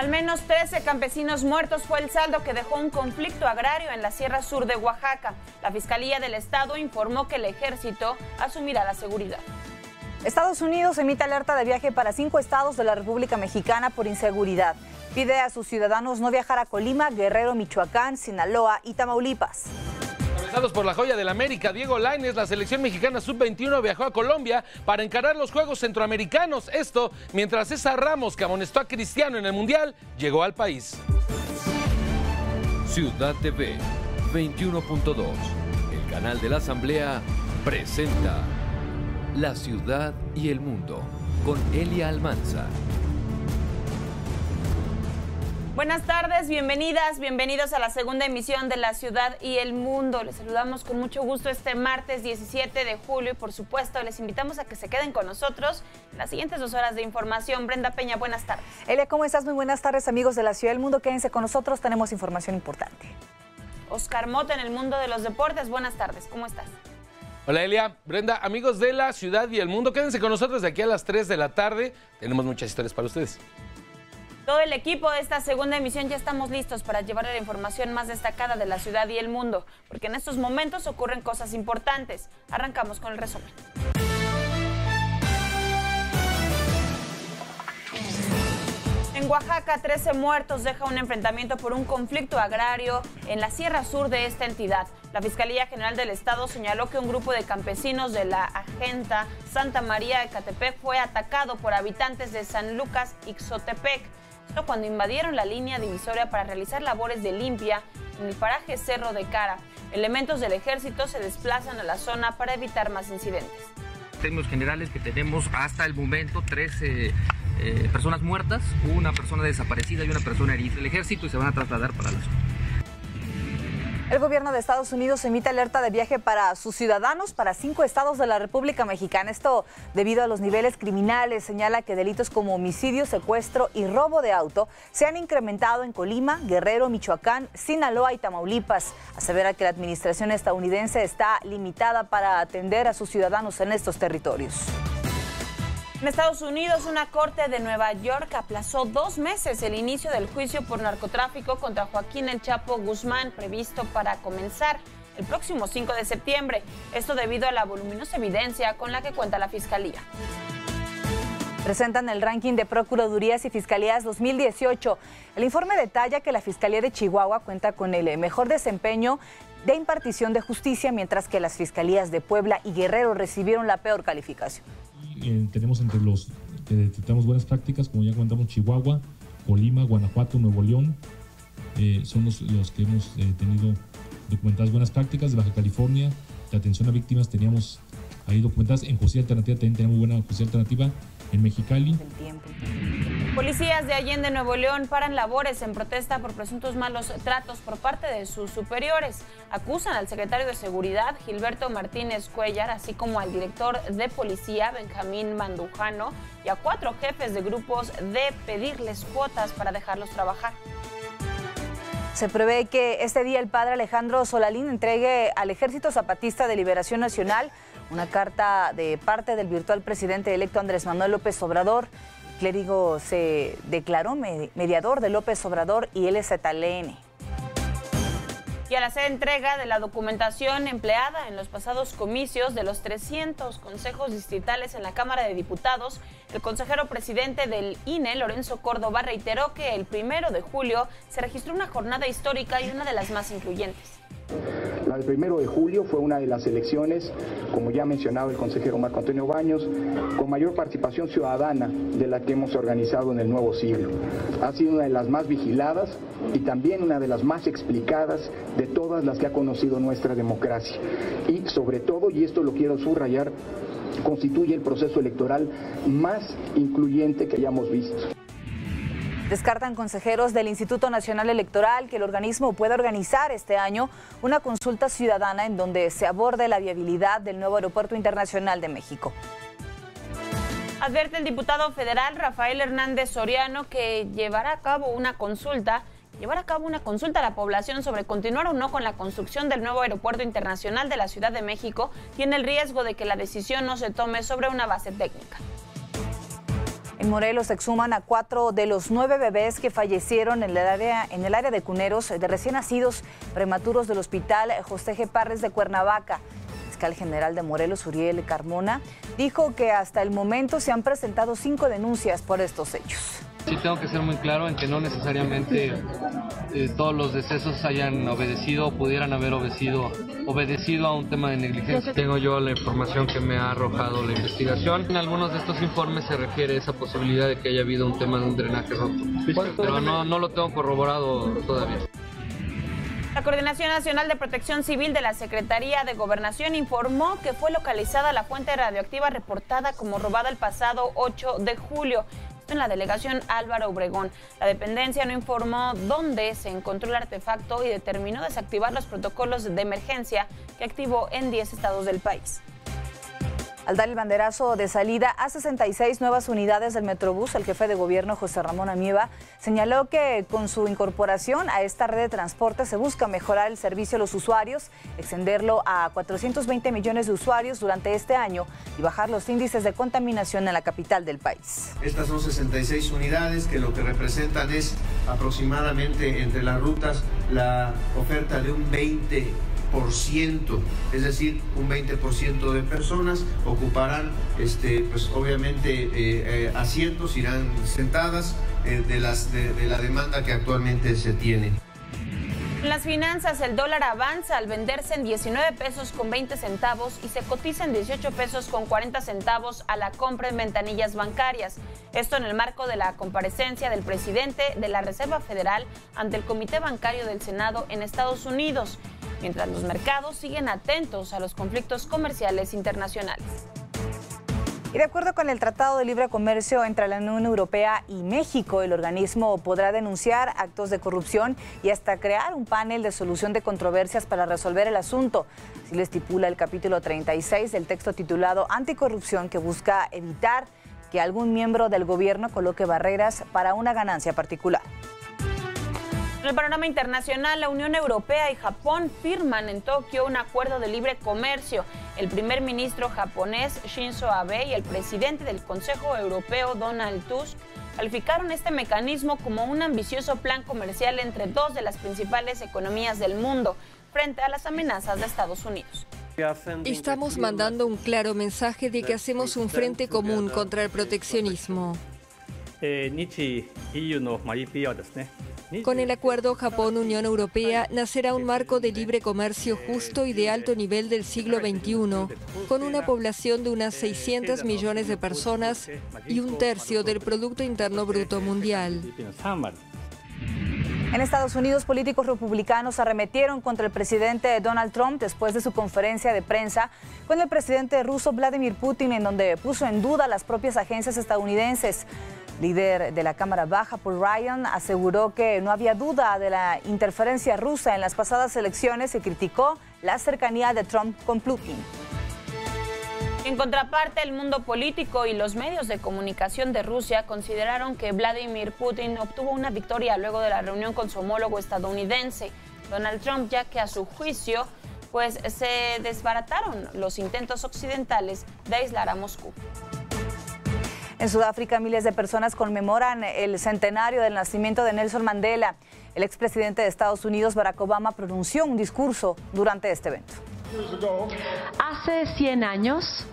Al menos 13 campesinos muertos fue el saldo que dejó un conflicto agrario en la Sierra Sur de Oaxaca. La Fiscalía del Estado informó que el Ejército asumirá la seguridad. Estados Unidos emite alerta de viaje para 5 estados de la República Mexicana por inseguridad. Pide a sus ciudadanos no viajar a Colima, Guerrero, Michoacán, Sinaloa y Tamaulipas. Encabezados por la joya del América, Diego Lainez, la selección mexicana sub-21 viajó a Colombia para encarar los Juegos Centroamericanos. Esto mientras César Ramos, que amonestó a Cristiano en el Mundial, llegó al país. Ciudad TV 21.2, el canal de la Asamblea, presenta La Ciudad y el Mundo con Elia Almanza. Buenas tardes, bienvenidas, bienvenidos a la segunda emisión de La Ciudad y el Mundo. Les saludamos con mucho gusto este martes 17 de julio y por supuesto les invitamos a que se queden con nosotros en las siguientes 2 horas de información. Brenda Peña, buenas tardes. Elia, ¿cómo estás? Muy buenas tardes, amigos de La Ciudad y el Mundo. Quédense con nosotros, tenemos información importante. Oscar Mota en el mundo de los deportes, buenas tardes, ¿cómo estás? Hola Elia, Brenda, amigos de La Ciudad y el Mundo, quédense con nosotros de aquí a las 3 de la tarde. Tenemos muchas historias para ustedes. Todo el equipo de esta segunda emisión ya estamos listos para llevarle la información más destacada de la ciudad y el mundo, porque en estos momentos ocurren cosas importantes. Arrancamos con el resumen. En Oaxaca, 13 muertos deja un enfrentamiento por un conflicto agrario en la Sierra Sur de esta entidad. La Fiscalía General del Estado señaló que un grupo de campesinos de la Agenta Santa María de Ecatepec fue atacado por habitantes de San Lucas Ixotepec. Esto cuando invadieron la línea divisoria para realizar labores de limpia en el paraje Cerro de Cara. Elementos del ejército se desplazan a la zona para evitar más incidentes. En términos generales que tenemos hasta el momento 13 personas muertas, una persona desaparecida y una persona herida del ejército y se van a trasladar para la zona. El gobierno de Estados Unidos emite alerta de viaje para sus ciudadanos para 5 estados de la República Mexicana. Esto debido a los niveles criminales. Señala que delitos como homicidio, secuestro y robo de auto se han incrementado en Colima, Guerrero, Michoacán, Sinaloa y Tamaulipas. Asevera que la administración estadounidense está limitada para atender a sus ciudadanos en estos territorios. En Estados Unidos, una corte de Nueva York aplazó 2 meses el inicio del juicio por narcotráfico contra Joaquín El Chapo Guzmán, previsto para comenzar el próximo 5 de septiembre. Esto debido a la voluminosa evidencia con la que cuenta la Fiscalía. Presentan el ranking de Procuradurías y Fiscalías 2018. El informe detalla que la Fiscalía de Chihuahua cuenta con el mejor desempeño de impartición de justicia, mientras que las Fiscalías de Puebla y Guerrero recibieron la peor calificación. Tenemos entre los que detectamos buenas prácticas, como ya comentamos, Chihuahua, Colima, Guanajuato, Nuevo León, son los que hemos tenido documentadas buenas prácticas. De Baja California, de atención a víctimas teníamos ahí documentadas. En justicia alternativa también tenemos buena justicia alternativa en Mexicali. Policías de Allende, Nuevo León, paran labores en protesta por presuntos malos tratos por parte de sus superiores. Acusan al secretario de Seguridad, Gilberto Martínez Cuellar, así como al director de Policía, Benjamín Mandujano, y a 4 jefes de grupos de pedirles cuotas para dejarlos trabajar. Se prevé que este día el padre Alejandro Solalín entregue al Ejército Zapatista de Liberación Nacional una carta de parte del virtual presidente electo Andrés Manuel López Obrador. El clérigo se declaró mediador de López Obrador y LZLN. Y al hacer entrega de la documentación empleada en los pasados comicios de los 300 consejos distritales en la Cámara de Diputados, el consejero presidente del INE, Lorenzo Córdoba, reiteró que el 1 de julio se registró una jornada histórica y una de las más incluyentes. La del 1 de julio fue una de las elecciones, como ya ha mencionado el consejero Marco Antonio Baños, con mayor participación ciudadana de la que hemos organizado en el nuevo siglo. Ha sido una de las más vigiladas y también una de las más explicadas de todas las que ha conocido nuestra democracia. Y sobre todo, y esto lo quiero subrayar, constituye el proceso electoral más incluyente que hayamos visto. Descartan consejeros del Instituto Nacional Electoral que el organismo pueda organizar este año una consulta ciudadana en donde se aborde la viabilidad del nuevo Aeropuerto Internacional de México. Advierte el diputado federal Rafael Hernández Soriano que llevará a cabo una consulta a la población sobre continuar o no con la construcción del nuevo Aeropuerto Internacional de la Ciudad de México. Tiene el riesgo de que la decisión no se tome sobre una base técnica. En Morelos se exhuman a 4 de los 9 bebés que fallecieron en el área de cuneros de recién nacidos prematuros del Hospital José G. Parres de Cuernavaca. El fiscal general de Morelos, Uriel Carmona, dijo que hasta el momento se han presentado 5 denuncias por estos hechos. Sí, tengo que ser muy claro en que no necesariamente todos los decesos hayan obedecido o pudieran haber obedecido a un tema de negligencia. Tengo yo la información que me ha arrojado la investigación. En algunos de estos informes se refiere a esa posibilidad de que haya habido un tema de un drenaje roto, pero no lo tengo corroborado todavía. La Coordinación Nacional de Protección Civil de la Secretaría de Gobernación informó que fue localizada la fuente radioactiva reportada como robada el pasado 8 de julio. En la delegación Álvaro Obregón. La dependencia no informó dónde se encontró el artefacto y determinó desactivar los protocolos de emergencia que activó en 10 estados del país. Al dar el banderazo de salida a 66 nuevas unidades del Metrobús, el jefe de gobierno José Ramón Amieva señaló que con su incorporación a esta red de transporte se busca mejorar el servicio a los usuarios, extenderlo a 420 millones de usuarios durante este año y bajar los índices de contaminación en la capital del país. Estas son 66 unidades que lo que representan es aproximadamente entre las rutas la oferta de un 20%, es decir, un 20% de personas ocuparán, pues obviamente asientos, irán sentadas de la demanda que actualmente se tiene. En las finanzas, el dólar avanza al venderse en 19 pesos con 20 centavos y se cotiza en 18 pesos con 40 centavos a la compra en ventanillas bancarias. Esto en el marco de la comparecencia del presidente de la Reserva Federal ante el Comité Bancario del Senado en Estados Unidos, mientras los mercados siguen atentos a los conflictos comerciales internacionales. Y de acuerdo con el Tratado de Libre Comercio entre la Unión Europea y México, el organismo podrá denunciar actos de corrupción y hasta crear un panel de solución de controversias para resolver el asunto. Así lo estipula el capítulo 36 del texto titulado Anticorrupción, que busca evitar que algún miembro del gobierno coloque barreras para una ganancia particular. En el panorama internacional, la Unión Europea y Japón firman en Tokio un acuerdo de libre comercio. El primer ministro japonés Shinzo Abe y el presidente del Consejo Europeo Donald Tusk calificaron este mecanismo como un ambicioso plan comercial entre dos de las principales economías del mundo frente a las amenazas de Estados Unidos. Estamos mandando un claro mensaje de que hacemos un frente común contra el proteccionismo. Con el acuerdo Japón-Unión Europea nacerá un marco de libre comercio justo y de alto nivel del siglo XXI, con una población de unas 600 millones de personas y un tercio del Producto Interno Bruto mundial. En Estados Unidos, políticos republicanos arremetieron contra el presidente Donald Trump después de su conferencia de prensa con el presidente ruso Vladimir Putin, en donde puso en duda las propias agencias estadounidenses. Líder de la Cámara Baja, Paul Ryan, aseguró que no había duda de la interferencia rusa en las pasadas elecciones y criticó la cercanía de Trump con Putin. En contraparte, el mundo político y los medios de comunicación de Rusia consideraron que Vladimir Putin obtuvo una victoria luego de la reunión con su homólogo estadounidense, Donald Trump, ya que a su juicio pues se desbarataron los intentos occidentales de aislar a Moscú. En Sudáfrica, miles de personas conmemoran el centenario del nacimiento de Nelson Mandela. El expresidente de Estados Unidos, Barack Obama, pronunció un discurso durante este evento. Hace 100 años,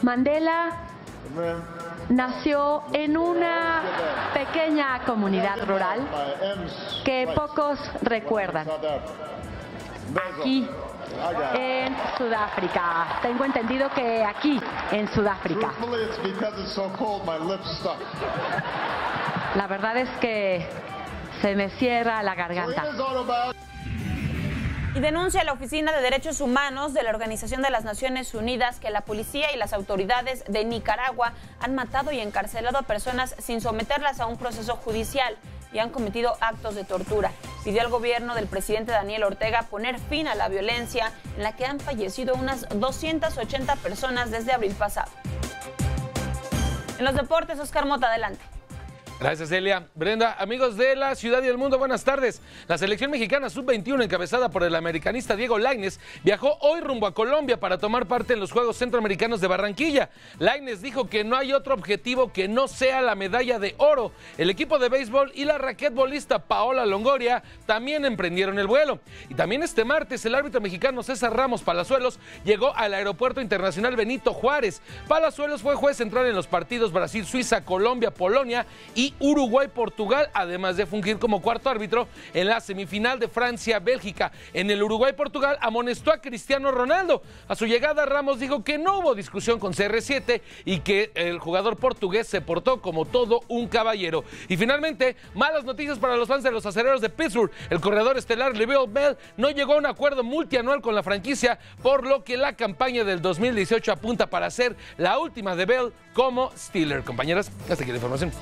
Mandela nació en una pequeña comunidad rural que pocos recuerdan. Aquí en Sudáfrica. Tengo entendido que aquí en Sudáfrica. La verdad es que se me cierra la garganta. Y denuncia la Oficina de Derechos Humanos de la Organización de las Naciones Unidas que la policía y las autoridades de Nicaragua han matado y encarcelado a personas sin someterlas a un proceso judicial y han cometido actos de tortura. Pidió al gobierno del presidente Daniel Ortega poner fin a la violencia en la que han fallecido unas 280 personas desde abril pasado. En los deportes, Oscar Mota, adelante. Gracias, Elia. Brenda, amigos de la ciudad y del mundo, buenas tardes. La selección mexicana sub-21, encabezada por el americanista Diego Lainez, viajó hoy rumbo a Colombia para tomar parte en los Juegos Centroamericanos de Barranquilla. Lainez dijo que no hay otro objetivo que no sea la medalla de oro. El equipo de béisbol y la raquetbolista Paola Longoria también emprendieron el vuelo. Y también este martes, el árbitro mexicano César Ramos Palazuelos llegó al Aeropuerto Internacional Benito Juárez. Palazuelos fue juez central en los partidos Brasil, Suiza, Colombia, Polonia y Uruguay-Portugal, además de fungir como cuarto árbitro en la semifinal de Francia-Bélgica. En el Uruguay-Portugal amonestó a Cristiano Ronaldo. A su llegada, Ramos dijo que no hubo discusión con CR7 y que el jugador portugués se portó como todo un caballero. Y finalmente, malas noticias para los fans de los Acereros de Pittsburgh. El corredor estelar Le'Veon Bell no llegó a un acuerdo multianual con la franquicia, por lo que la campaña del 2018 apunta para ser la última de Bell como Steeler. Compañeras, hasta aquí la información.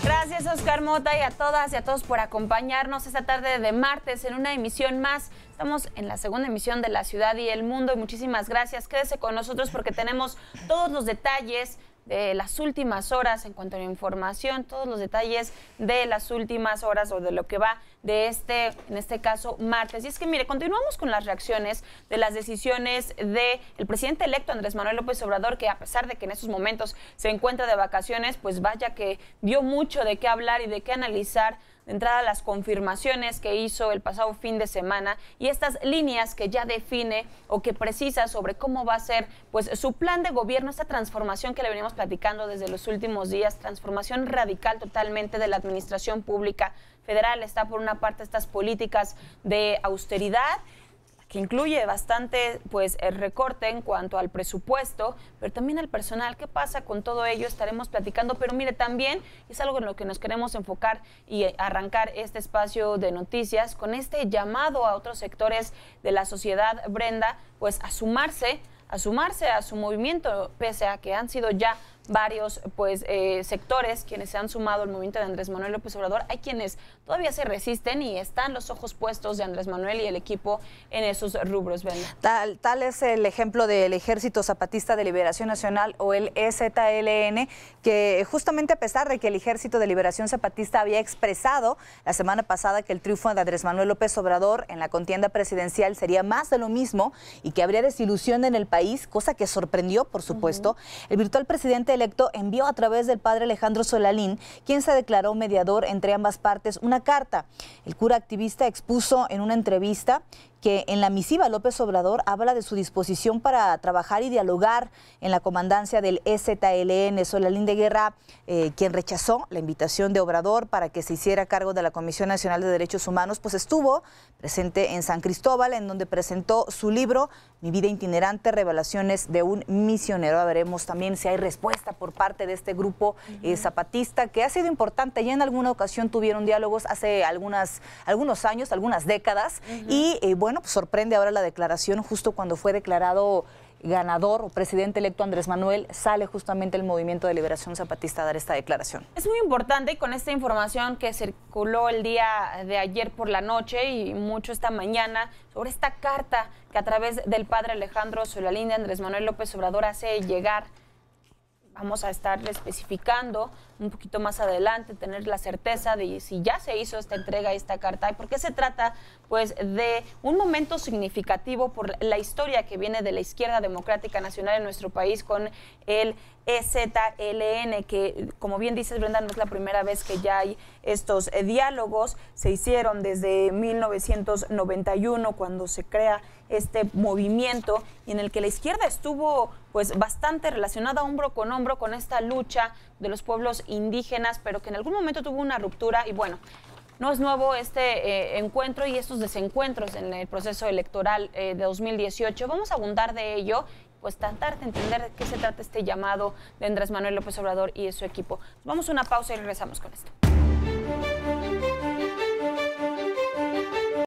Gracias, Oscar Mota, y a todas y a todos por acompañarnos esta tarde de martes en una emisión más. Estamos en la segunda emisión de La Ciudad y el Mundo y muchísimas gracias. Quédese con nosotros porque tenemos todos los detalles de las últimas horas en cuanto a la información, todos los detalles de las últimas horas o de lo que va de en este caso, martes. Y es que, mire, continuamos con las reacciones de las decisiones del presidente electo Andrés Manuel López Obrador, que a pesar de que en estos momentos se encuentra de vacaciones, pues vaya que dio mucho de qué hablar y de qué analizar. De entrada, las confirmaciones que hizo el pasado fin de semana y estas líneas que ya define o que precisa sobre cómo va a ser pues su plan de gobierno, esta transformación que le venimos platicando desde los últimos días, transformación radical totalmente de la administración pública federal. Está por una parte estas políticas de austeridad, que incluye bastante pues el recorte en cuanto al presupuesto, pero también al personal. ¿Qué pasa con todo ello? Estaremos platicando, pero mire, también es algo en lo que nos queremos enfocar y arrancar este espacio de noticias con este llamado a otros sectores de la sociedad, Brenda, pues a sumarse a su movimiento, pese a que han sido ya varios pues sectores quienes se han sumado al movimiento de Andrés Manuel López Obrador. Hay quienes todavía se resisten y están los ojos puestos de Andrés Manuel y el equipo en esos rubros. Tal es el ejemplo del Ejército Zapatista de Liberación Nacional, o el EZLN, que justamente a pesar de que el Ejército de Liberación Zapatista había expresado la semana pasada que el triunfo de Andrés Manuel López Obrador en la contienda presidencial sería más de lo mismo y que habría desilusión en el país, cosa que sorprendió, por supuesto, el virtual presidente electo envió a través del padre Alejandro Solalín, quien se declaró mediador entre ambas partes, una carta. El cura activista expuso en una entrevista que en la misiva López Obrador habla de su disposición para trabajar y dialogar en la comandancia del EZLN. Solalín de Guerra, quien rechazó la invitación de Obrador para que se hiciera cargo de la Comisión Nacional de Derechos Humanos, pues estuvo presente en San Cristóbal, en donde presentó su libro Mi vida itinerante, revelaciones de un misionero. A veremos también si hay respuesta por parte de este grupo zapatista, que ha sido importante. Ya en alguna ocasión tuvieron diálogos hace algunos años, algunas décadas, y bueno, pues sorprende ahora la declaración justo cuando fue declarado ganador o presidente electo Andrés Manuel, sale justamente el Movimiento de Liberación Zapatista a dar esta declaración. Es muy importante, y con esta información que circuló el día de ayer por la noche y mucho esta mañana, sobre esta carta que a través del padre Alejandro Solalín de Andrés Manuel López Obrador hace llegar. Vamos a estar especificando un poquito más adelante, tener la certeza de si ya se hizo esta entrega, esta carta, y por qué se trata pues de un momento significativo por la historia que viene de la izquierda democrática nacional en nuestro país con el EZLN, que como bien dices, Brenda, no es la primera vez que ya hay estos diálogos. Se hicieron desde 1991 cuando se crea este movimiento, y en el que la izquierda estuvo pues bastante relacionada hombro con esta lucha de los pueblos indígenas, pero que en algún momento tuvo una ruptura. Y bueno, no es nuevo este encuentro y estos desencuentros en el proceso electoral de 2018. Vamos a abundar de ello, pues tratar de entender de qué se trata este llamado de Andrés Manuel López Obrador y de su equipo. Vamos a una pausa y regresamos con esto.